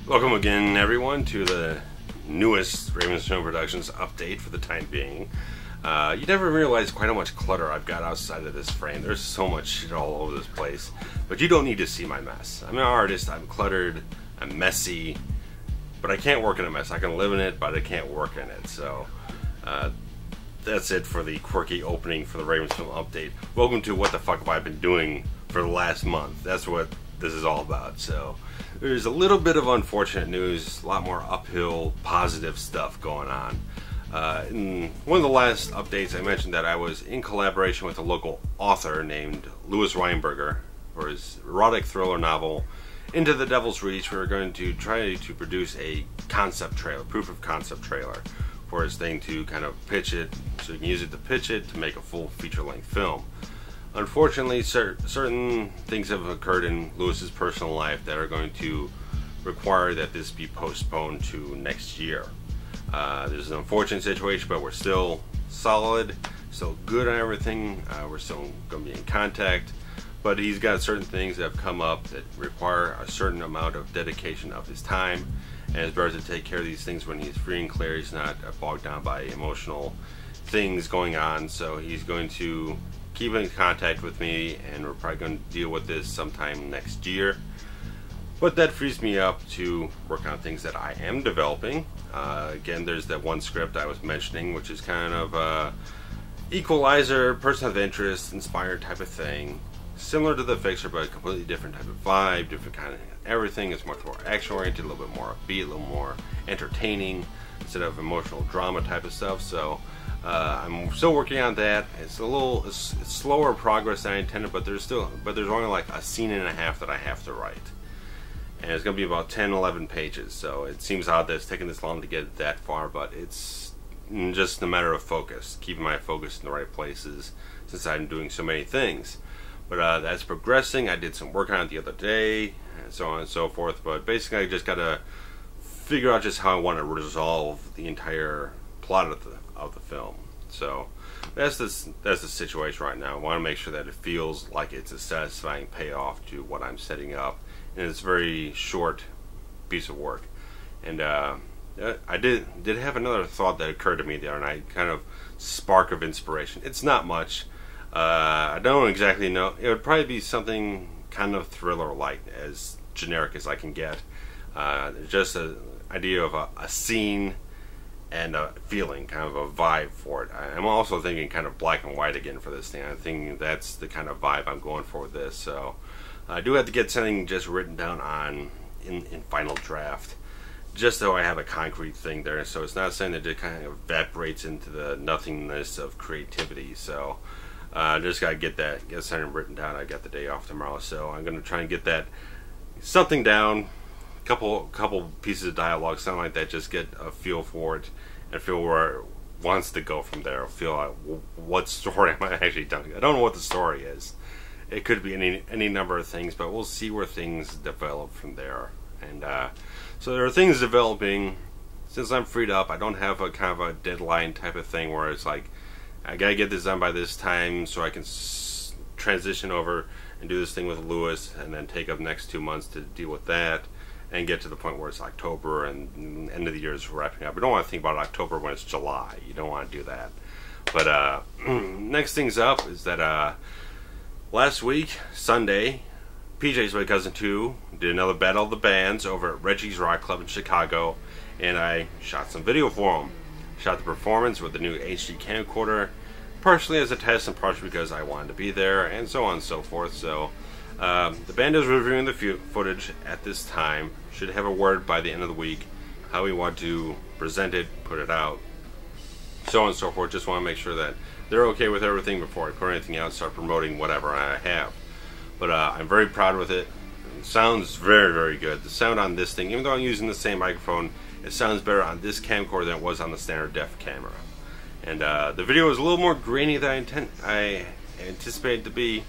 Welcome again, everyone, to the newest RavensFilm Productions update for the time being. You never realize quite how much clutter I've got outside of this frame. There's so much shit all over this place. But you don't need to see my mess. I'm an artist, I'm cluttered, I'm messy, but I can't work in a mess. I can live in it, but I can't work in it. So, that's it for the quirky opening for the RavensFilm update. Welcome to What the Fuck Have I Been Doing for the last month. That's what this is all about. So there's a little bit of unfortunate news, a lot more uphill positive stuff going on. In one of the last updates I mentioned that I was in collaboration with a local author named Louis Weinberger for his erotic thriller novel Into the Devil's Reach. We were going to try to produce a concept trailer, proof of concept trailer for his thing to kind of pitch it, so you can use it to pitch it to make a full feature-length film. Unfortunately, certain things have occurred in Lewis's personal life that are going to require that this be postponed to next year. There's an unfortunate situation, but we're still solid, still good on everything. We're still going to be in contact, but he's got certain things that have come up that require a certain amount of dedication of his time, and it's better to take care of these things when he's free and clear. He's not bogged down by emotional things going on, so he's going to keep in contact with me, and we're probably going to deal with this sometime next year. But that frees me up to work on things that I am developing. Again, there's that one script I was mentioning, which is kind of a equalizer, person of interest, inspired type of thing. Similar to The Fixer, but a completely different type of vibe, different kind of everything. It's much more action-oriented, a little bit more upbeat, a little more entertaining, instead of emotional drama type of stuff. So I'm still working on that. It's a little it's slower progress than I intended, but there's only like a scene and a half that I have to write, and it's going to be about 10-11 pages. So it seems odd that it's taken this long to get that far, but it's just a matter of focus, keeping my focus in the right places since I'm doing so many things. But that's progressing. I did some work on it the other day, and so on and so forth. But basically, I just got to figure out just how I want to resolve the entire plot of the film. So that's the situation right now. I want to make sure that it feels like it's a satisfying payoff to what I'm setting up, and it's a very short piece of work. And I did have another thought that occurred to me the other night, kind of spark of inspiration. It's not much. I don't exactly know. It would probably be something kind of thriller-like, as generic as I can get. Just an idea of a scene and a feeling, kind of a vibe for it. I'm also thinking kind of black and white again for this thing. I think that's the kind of vibe I'm going for with this. So I do have to get something just written down in final draft, just so I have a concrete thing there. So it's not something that just kind of evaporates into the nothingness of creativity. So I just got to get something written down. I got the day off tomorrow, so I'm going to try and get that something down. Couple pieces of dialogue, something like that, just get a feel for it and feel where it wants to go from there. Feel like what story am I actually telling? I don't know what the story is. It could be any number of things, but we'll see where things develop from there. And so there are things developing. Since I'm freed up, I don't have a kind of a deadline type of thing where it's like I gotta get this done by this time so I can transition over and do this thing with Lewis, and then take up next 2 months to deal with that, and get to the point where it's October and end of the year is wrapping up. I don't want to think about October when it's July. You don't want to do that. But next things up is that last week, Sunday, PJ's My Cousin 2 did another Battle of the Bands over at Reggie's Rock Club in Chicago, and I shot some video for him. Shot the performance with the new HD camcorder, partially as a test and partially because I wanted to be there, and so on and so forth. So the band is reviewing the footage at this time. Should have a word by the end of the week how we want to present it, put it out, so on and so forth. Just want to make sure that they're okay with everything before I put anything out, start promoting whatever I have. But I'm very proud with it. It sounds very, very good. The sound on this thing, even though I'm using the same microphone, it sounds better on this camcorder than it was on the standard def camera. And the video was a little more grainy than I anticipated it to be,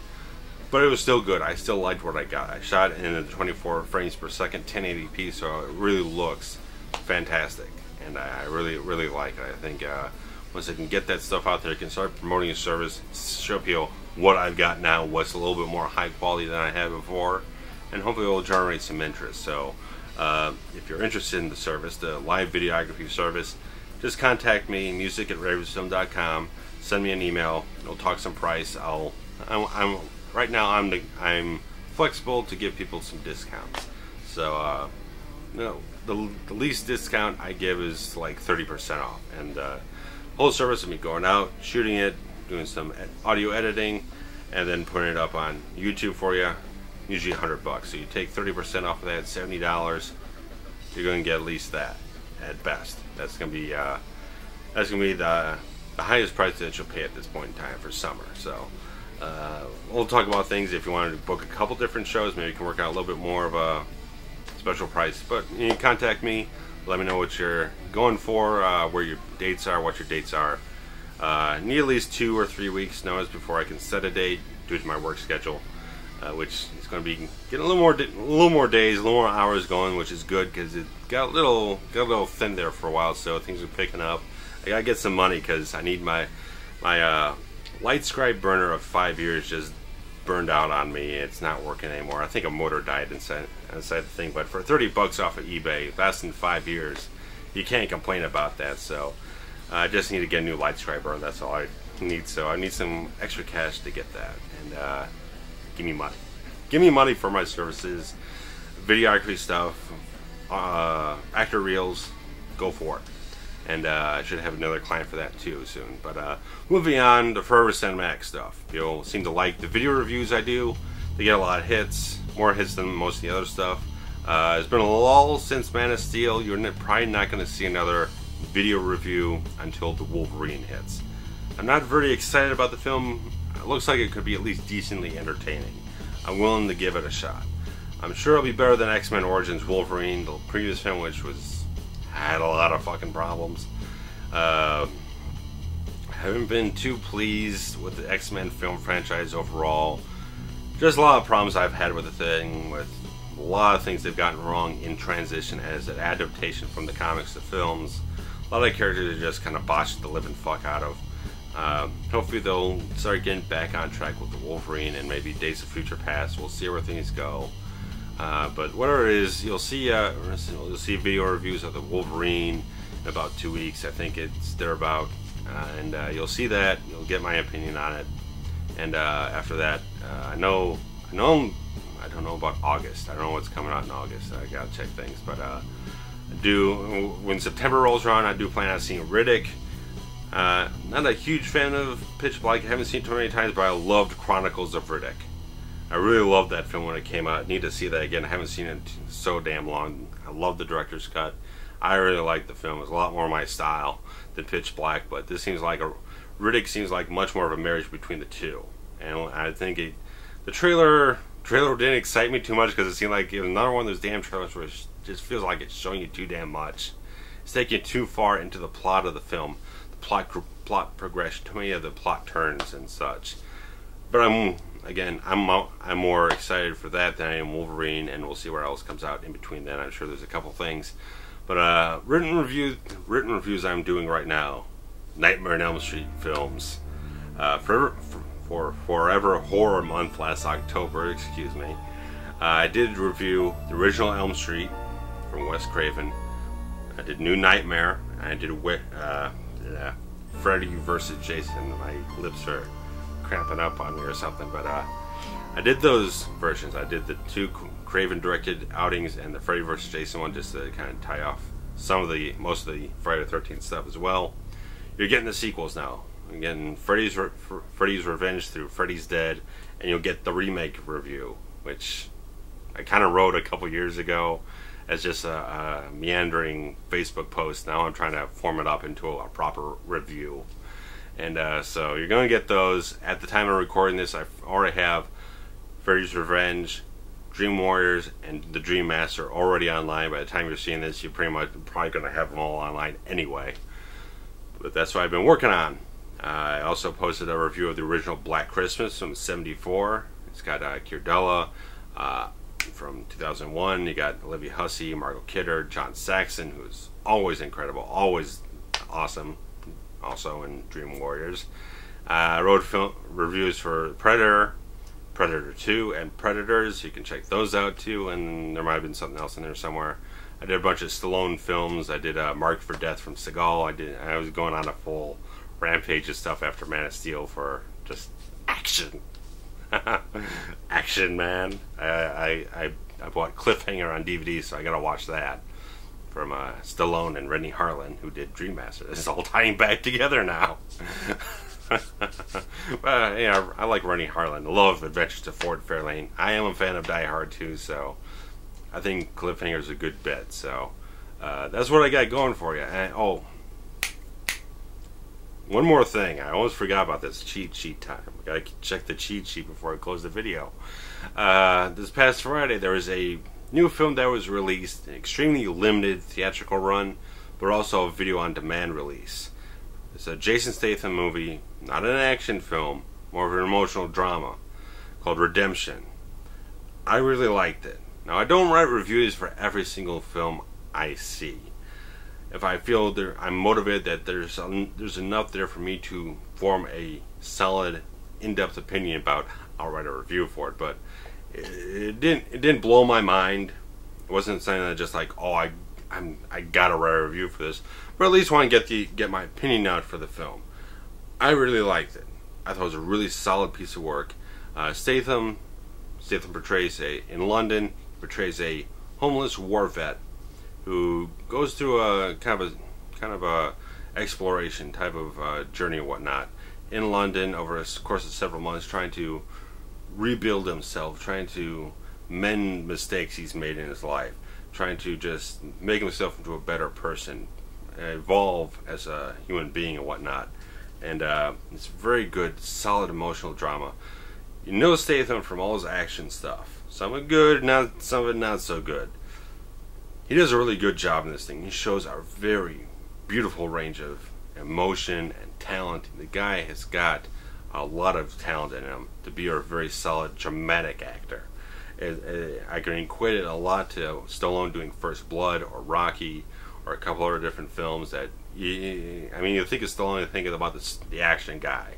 but it was still good. I still liked what I got. I shot in at 24 frames per second, 1080p, so it really looks fantastic. And I really, really like it. I think once I can get that stuff out there, I can start promoting a service, show people what I've got now, what's a little bit more high quality than I had before, and hopefully it will generate some interest. So If you're interested in the service, the live videography service, just contact me, music@RavensFilm.com. Send me an email. We'll talk some price. Right now I'm flexible to give people some discounts. So the least discount I give is like 30% off, and whole service of me going out, shooting it, doing some audio editing, and then putting it up on YouTube for you. Usually $100. So you take 30% off of that, $70. You're going to get at least that, at best. That's going to be the highest price that you'll pay at this point in time for summer. So we'll talk about things. If you wanted to book a couple different shows, maybe you can work out a little bit more of a special price. But you can contact me. Let me know what you're going for, where your dates are, what your dates are. Need at least 2 or 3 weeks notice before I can set a date due to my work schedule, which is going to be getting a little more days, a little more hours going, which is good because it got a little thin there for a while. So things are picking up. I gotta get some money because I need my light scribe burner of 5 years just burned out on me. It's not working anymore. I think a motor died inside the thing, but for $30 off of eBay, lasting 5 years, you can't complain about that. So I just need to get a new light scribe burner. That's all I need. So I need some extra cash to get that, and give me money. Give me money for my services, videography stuff, actor reels. Go for it. And I should have another client for that too soon. But moving on to Forever Cinematic stuff. You'll seem to like the video reviews I do. They get a lot of hits, more hits than most of the other stuff. It's been a lull since Man of Steel. You're probably not going to see another video review until the Wolverine hits. I'm not very excited about the film. It looks like it could be at least decently entertaining. I'm willing to give it a shot. I'm sure it'll be better than X-Men Origins Wolverine, the previous film, which had a lot of fucking problems. Haven't been too pleased with the X-Men film franchise overall. Just a lot of problems I've had with the thing, with a lot of things they've gotten wrong in transition as an adaptation from the comics to films. A lot of the characters are just kind of botched the living fuck out of. Hopefully they'll start getting back on track with the Wolverine and maybe Days of Future Past. We'll see where things go. But whatever it is, you'll see video reviews of the Wolverine in about 2 weeks. I think it's thereabout, and you'll see that. You'll get my opinion on it. And after that, I don't know about August. I don't know what's coming out in August. I gotta check things. But I do. When September rolls around, I do plan on seeing Riddick. Not a huge fan of Pitch Black. I haven't seen it too many times, but I loved Chronicles of Riddick. I really loved that film when it came out. I need to see that again. I haven't seen it in so damn long. I love the director's cut. I really like the film. It's a lot more my style than Pitch Black, but this seems like Riddick seems like much more of a marriage between the two. And I think the trailer didn't excite me too much because it seemed like it was another one of those damn trailers where it just feels like it's showing you too damn much. It's taking you too far into the plot of the film, the plot progression, too many of the plot turns and such. But I'm more excited for that than I am Wolverine, and we'll see where else comes out in between then. I'm sure there's a couple things. But written reviews I'm doing right now. Nightmare on Elm Street films. For Forever Horror Month last October, excuse me. I did review the original Elm Street from Wes Craven. I did New Nightmare. I did Freddy vs. Jason. My lips are cramping up on me or something, but I did those versions. I did the 2 Craven directed outings and the Freddy vs. Jason one, just to kind of tie off most of the Friday the 13th stuff as well. You're getting the sequels now. You're getting Freddy's Revenge through Freddy's Dead, and you'll get the remake review, which I kind of wrote a couple years ago as just a meandering Facebook post. Now I'm trying to form it up into a proper review. And so you're going to get those. At the time of recording this, I already have Freddy's Revenge, Dream Warriors, and the Dream Master already online. By the time you're seeing this, you're probably going to have them all online anyway. But that's what I've been working on. I also posted a review of the original Black Christmas from '74. It's got Kirdella from 2001. You got Olivia Hussey, Margot Kidder, John Saxon, who's always incredible, always awesome. Also in Dream Warriors. I wrote film reviews for Predator, Predator 2, and Predators. You can check those out too, and there might have been something else in there somewhere. I did a bunch of Stallone films. I did Marked for Death from Seagal. I was going on a full rampage of stuff after Man of Steel for just action. Action, man. I bought Cliffhanger on DVD, so I gotta watch that. From Stallone and Rennie Harlan, who did Dream Master. This is all tying back together now. But, yeah, I like Rennie Harlan. I love Adventures to Fort Fairlane. I am a fan of Die Hard too, so I think Cliffhanger's a good bet. So that's what I got going for you. And, oh, one more thing. I almost forgot about this cheat sheet time. I gotta check the cheat sheet before I close the video. This past Friday, there was a new film that was released, an extremely limited theatrical run, but also a video on demand release. It's a Jason Statham movie, not an action film, more of an emotional drama, called Redemption. I really liked it. Now, I don't write reviews for every single film I see. If I feel I'm motivated that there's enough there for me to form a solid, in-depth opinion about, I'll write a review for it. But it didn't blow my mind. It wasn't something that just like, oh, I gotta write a review for this, but at least want to get my opinion out for the film. I really liked it. I thought it was a really solid piece of work. Statham portrays in London, portrays a homeless war vet who goes through a kind of a exploration type of journey and whatnot in London over a course of several months, trying to rebuild himself, trying to mend mistakes he's made in his life, trying to just make himself into a better person, evolve as a human being and whatnot. And it's very good, solid emotional drama. You know Statham from all his action stuff. Some of it good, some of it not so good. He does a really good job in this thing. He shows a very beautiful range of emotion and talent. The guy has got a lot of talent in him to be a very solid dramatic actor. I can equate it a lot to Stallone doing First Blood or Rocky or a couple other different films that you think of Stallone and think about the action guy,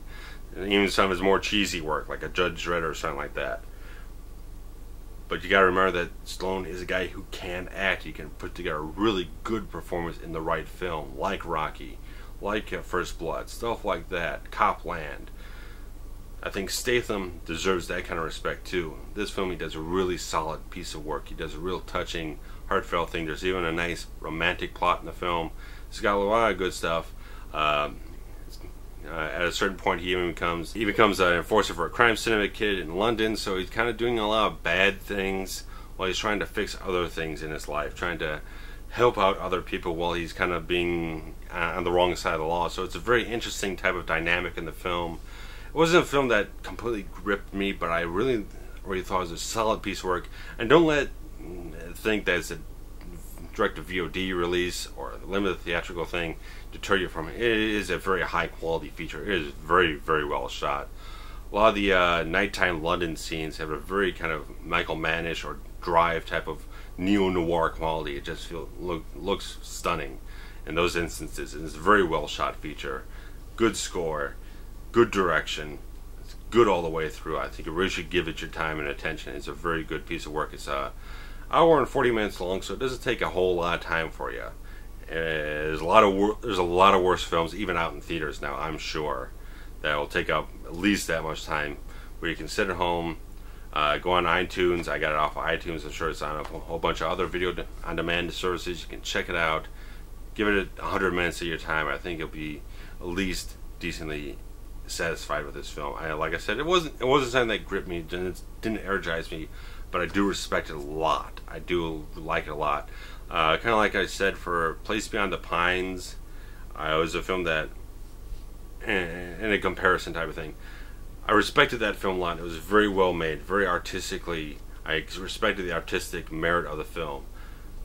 and even some of his more cheesy work like a Judge Dredd or something like that. But you got to remember that Stallone is a guy who can act. He can put together a really good performance in the right film, like Rocky, like First Blood, stuff like that, Copland. I think Statham deserves that kind of respect too. This film, he does a really solid piece of work. He does a real touching, heartfelt thing. There's even a nice romantic plot in the film. It's got a lot of good stuff. At a certain point, he becomes an enforcer for a crime syndicate in London. So he's kind of doing a lot of bad things while he's trying to fix other things in his life, trying to help out other people while he's kind of being on the wrong side of the law. So it's a very interesting type of dynamic in the film. It wasn't a film that completely gripped me, but I really thought it was a solid piece of work. And don't think that it's a direct-to-VOD release or a limited theatrical thing deter you from it. It is a very high-quality feature. It is very, very well shot. A lot of the nighttime London scenes have a very kind of Michael Mann-ish or Drive type of neo-noir quality. It just looks stunning in those instances. And it's a very well shot feature. Good score. Good direction. It's good all the way through. I think you really should give it your time and attention. It's a very good piece of work. It's an hour and 40 minutes long, so it doesn't take a whole lot of time for you. There's a lot of worse films, even out in theaters now, I'm sure, that will take up at least that much time, where you can sit at home, go on iTunes. I got it off of iTunes. I'm sure it's on a whole bunch of other video on demand services. You can check it out. Give it 100 minutes of your time. I think you'll be at least decently satisfied with this film. Like I said, it wasn't something that gripped me, didn't energize me, but I do respect it a lot. I do like it a lot. Kind of like I said for Place Beyond the Pines, it was a film that, in a comparison type of thing, I respected that film a lot. It was very well made, very artistically. I respected the artistic merit of the film.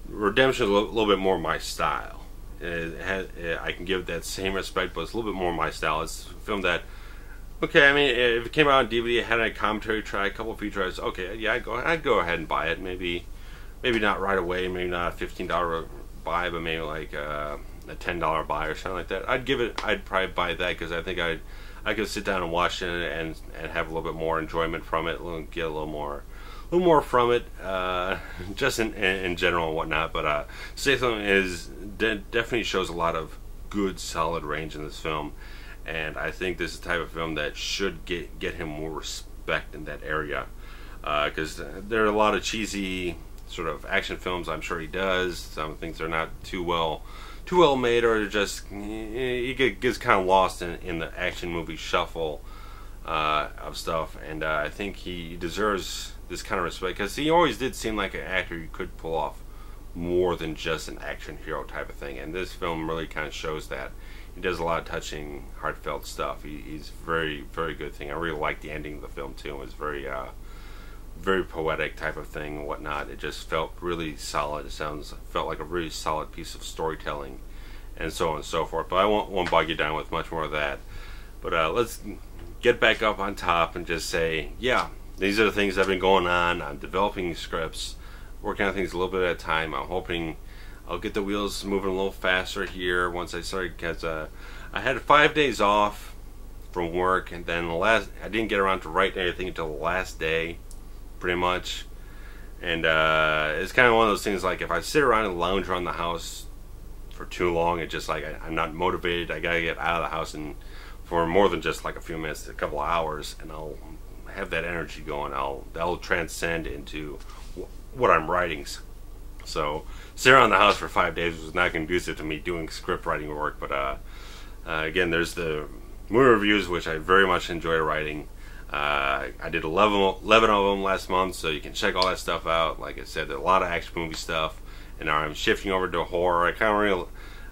Redemption is a little bit more my style. I can give that same respect, but it's a little bit more my style. It's a film that, okay, I mean, if it came out on DVD, it had a commentary track, a couple of features, okay, yeah, I'd go ahead and buy it. Maybe not right away, maybe not a $15 buy, but maybe like a $10 buy or something like that. I'd probably buy that because I think I'd I could sit down and watch it and have a little bit more enjoyment from it, get a little more from it, just in general and whatnot. But Statham definitely shows a lot of good, solid range in this film, and I think this is the type of film that should get him more respect in that area, because there are a lot of cheesy sort of action films. I'm sure he does. Some things are not too well made, or just he gets kind of lost in the action movie shuffle of stuff. And I think he deserves this kind of respect, because he always did seem like an actor who could pull off more than just an action hero type of thing. And this film really kind of shows that. He does a lot of touching, heartfelt stuff. He's very, very good thing. I really like the ending of the film too. It was very poetic type of thing and whatnot. It just felt really solid. Felt like a really solid piece of storytelling, and so on and so forth. But I won't bog you down with much more of that. But let's get back up on top and just say, yeah, these are the things that have been going on. I'm developing scripts, working on things a little bit at a time. I'm hoping I'll get the wheels moving a little faster here once I start, because I had 5 days off from work, and then I didn't get around to writing anything until the last day, pretty much. And it's kind of one of those things, like if I sit around and lounge around the house for too long, it's just like I'm not motivated. I gotta get out of the house and for more than just like a few minutes, a couple of hours, and I'll have that energy going. That'll transcend into what I'm writing. So sitting around the house for 5 days was not conducive to me doing script writing work. But again, there's the movie reviews, which I very much enjoy writing. I did 11 of them last month, so you can check all that stuff out. Like I said, a lot of action movie stuff, and now I'm shifting over to horror.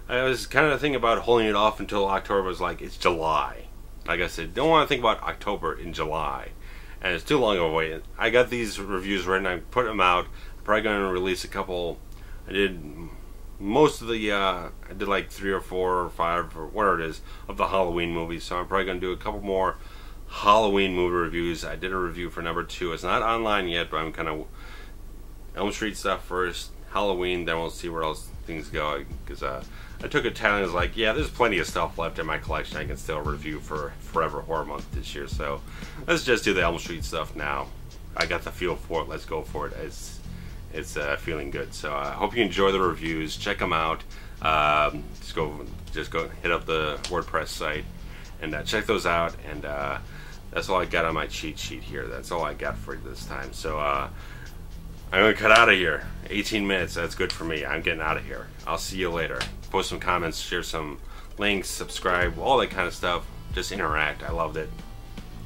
I was kind of thinking about holding it off until October. Was like, it's July. Like I said, don't want to think about October in July, and it's too long of a wait. I got these reviews written. I put them out. I'm probably going to release a couple. I did most of the I did like 3 or 4 or 5 or whatever it is of the Halloween movies. So I'm probably going to do a couple more Halloween movie reviews. I did a review for number 2. It's not online yet, but I'm kind of Elm Street stuff first, Halloween, then we'll see where else things go. Because I took a tally and was like, yeah, there's plenty of stuff left in my collection I can still review for Forever Horror Month this year. So let's just do the Elm Street stuff now. I got the feel for it. Let's go for it. It's feeling good. So I hope you enjoy the reviews. Check them out. Just go hit up the WordPress site and check those out. And that's all I got on my cheat sheet here. That's all I got for you this time. So I'm going to cut out of here. 18 minutes. That's good for me. I'm getting out of here. I'll see you later. Post some comments, share some links, subscribe, all that kind of stuff. Just interact. I loved it.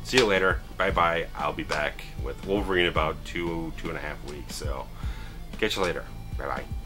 See you later. Bye-bye. I'll be back with Wolverine in about 2.5 weeks. So catch you later. Bye-bye.